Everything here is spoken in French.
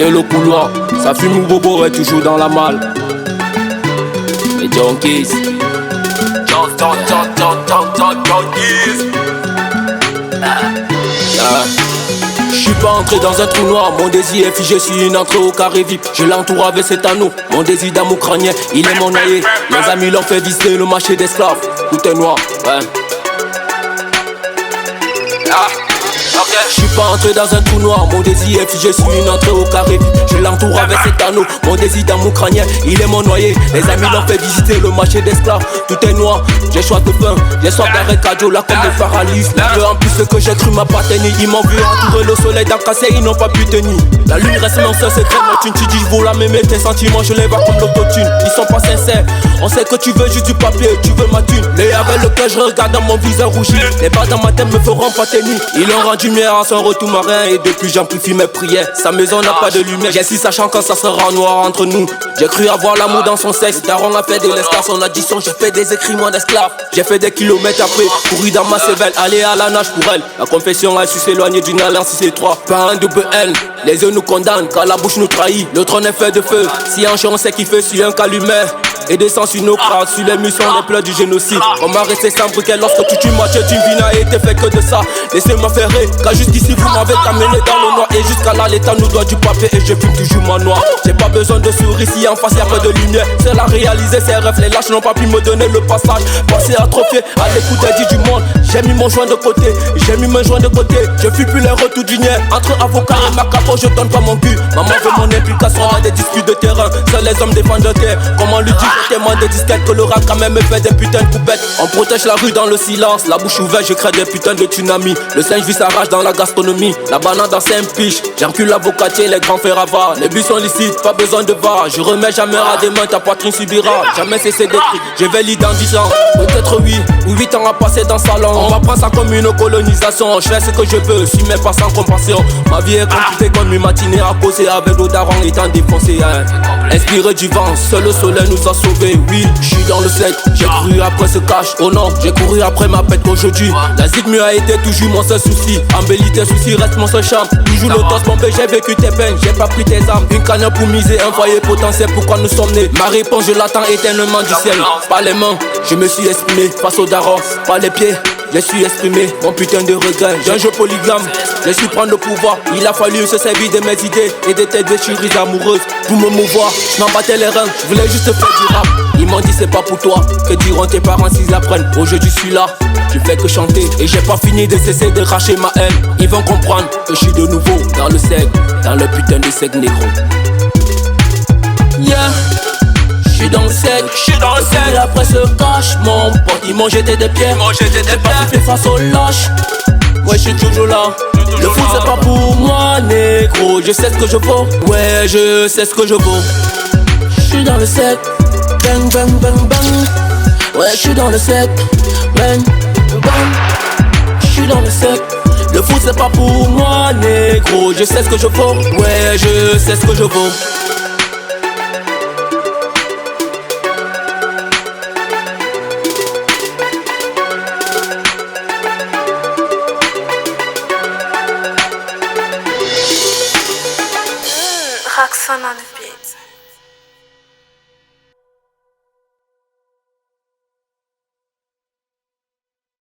Et le couloir, ça fume ou bobo est toujours dans la malle. Les junkies. J'suis pas entré dans un trou noir, mon désir est figé sur une entrée au carré vip. Je l'entoure avec cet anneau, mon désir d'amour crânien, il est mon noyer. Mes amis l'ont fait visiter le marché d'esclaves. Tout est noir, ouais. J'suis pas entré dans un trou noir, mon désir est figé sur une entrée au carré. Je l'entoure avec cet anneau, mon désir d'amour crânien, il est mon noyer. Les amis l'ont fait visiter le marché d'esclaves. Tout est noir, j'ai soif de pain, j'ai soif d'arrêt cardio là comme des paralyses. En plus ce que j'ai cru m'a pas tenu, ils m'ont vu entourer le soleil d'un cassé, ils n'ont pas pu tenir. La lune reste mon seul secret, mon thune, tu dis je vaux la même tes sentiments, je les vois comme l'autotune. Ils sont pas sincères, on sait que tu veux juste du papier, tu veux ma thune. Les avec le cœur je regarde dans mon visage rougi, les balles dans ma tête me feront pas tenir. Ils ont rendu lumière à son retour marin et depuis j'amplifie mes prières. Sa maison n'a pas de lumière, j'ai si sachant quand ça sera noir entre nous. J'ai cru avoir l'amour dans son sexe, Daron a fait de l'esclave son addition. J'ai fait des écrits moi d'esclave, j'ai fait des kilomètres après, couru dans ma cervelle, aller à la nage pour elle. La confession a su s'éloigner d'une alliance 6-3, pas un double L. Les yeux nous condamnent, car la bouche nous trahit. Le trône est fait de feu, si un chien on sait qu'il fait sur un calumet. Et descend sur nos crânes, sur les missions des pleurs du génocide. On m'a resté sans briquet lorsque tu tues moitié d'une vie n'a été fait que de ça. Laissez-moi faire car jusqu'ici vous m'avez amené dans le noir. Et jusqu'à là l'état nous doit du papier et je fume toujours ma noix. J'ai pas besoin de sourire si en face y'a pas de lumière. Seul à réaliser ses rêves, les lâches n'ont pas pu me donner le passage. Passé atrophié à l'écoute des dits du monde. J'ai mis mon joint de côté, j'ai mis mon joint de côté. Je fuis plus les retours du niais. Entre avocat et ma capo je donne pas mon cul. Maman veut mon implication dans des disputes de terrain. Seuls les hommes défendent de terre. Comment lui dire témoin de disquettes que le rap quand même me fait des putains de coupettes. On protège la rue dans le silence, la bouche ouverte je crée des putains de tsunamis. Le singe vit sa rage dans la gastronomie, la banane dans 5 piches. J'encule l'avocatier, les grands fers avares. Les buts sont licites, pas besoin de var. Je remets jamais à des mains, ta poitrine subira jamais cesser d'être. Je vais l'y dans 10 ans, peut-être 8 ou 8 ans à passer dans le salon. On va prendre ça comme une colonisation. Je fais ce que je veux, suis même pas sans compassion. Ma vie est compliquée comme une matinée à causer avec le daron étant défoncé, hein. Inspiré du vent, seul le soleil nous a sauvés. Oui, je suis dans le sec, j'ai couru après ce cash. Oh non, j'ai couru après ma bête aujourd'hui. La zigmu a été toujours mon seul souci. Embellis tes soucis, reste mon seul charme. Toujours le toss bombé, j'ai vécu tes peines, j'ai pas pris tes armes. Une canne pour miser, un foyer potentiel, pourquoi nous sommes nés. Ma réponse, je l'attends éternellement du ciel. Pas les mains, je me suis exprimé face au daron. Pas les pieds, je suis exprimé mon putain de regret. J'ai un jeu polygame, je suis prendre le pouvoir. Il a fallu se servir de mes idées et de tes déchirures amoureuses pour me mouvoir. Je m'en battais les reins, je voulais juste faire du rap. Ils m'ont dit c'est pas pour toi, que diront tes parents s'ils apprennent. Aujourd'hui je suis là, je fais que chanter et j'ai pas fini de cesser de cracher ma haine. Ils vont comprendre que je suis de nouveau dans le sec, dans le putain de sec négro. Yeah, je suis dans le sec, et après ce cache mon pote. Ils m'ont jeté des pierres, j'ai pas fait face aux lâches. Ouais, je suis toujours là. Le foot c'est pas pour moi, négro. Je sais ce que je vaux, ouais, je sais ce que je vaux. Je suis dans le sec, bang bang bang bang. Ouais, je suis dans le sec, bang bang. Je suis dans le sec. Le foot c'est pas pour moi, négro. Je sais ce que je vaux, ouais, je sais ce que je vaux. Roxanne on the beat.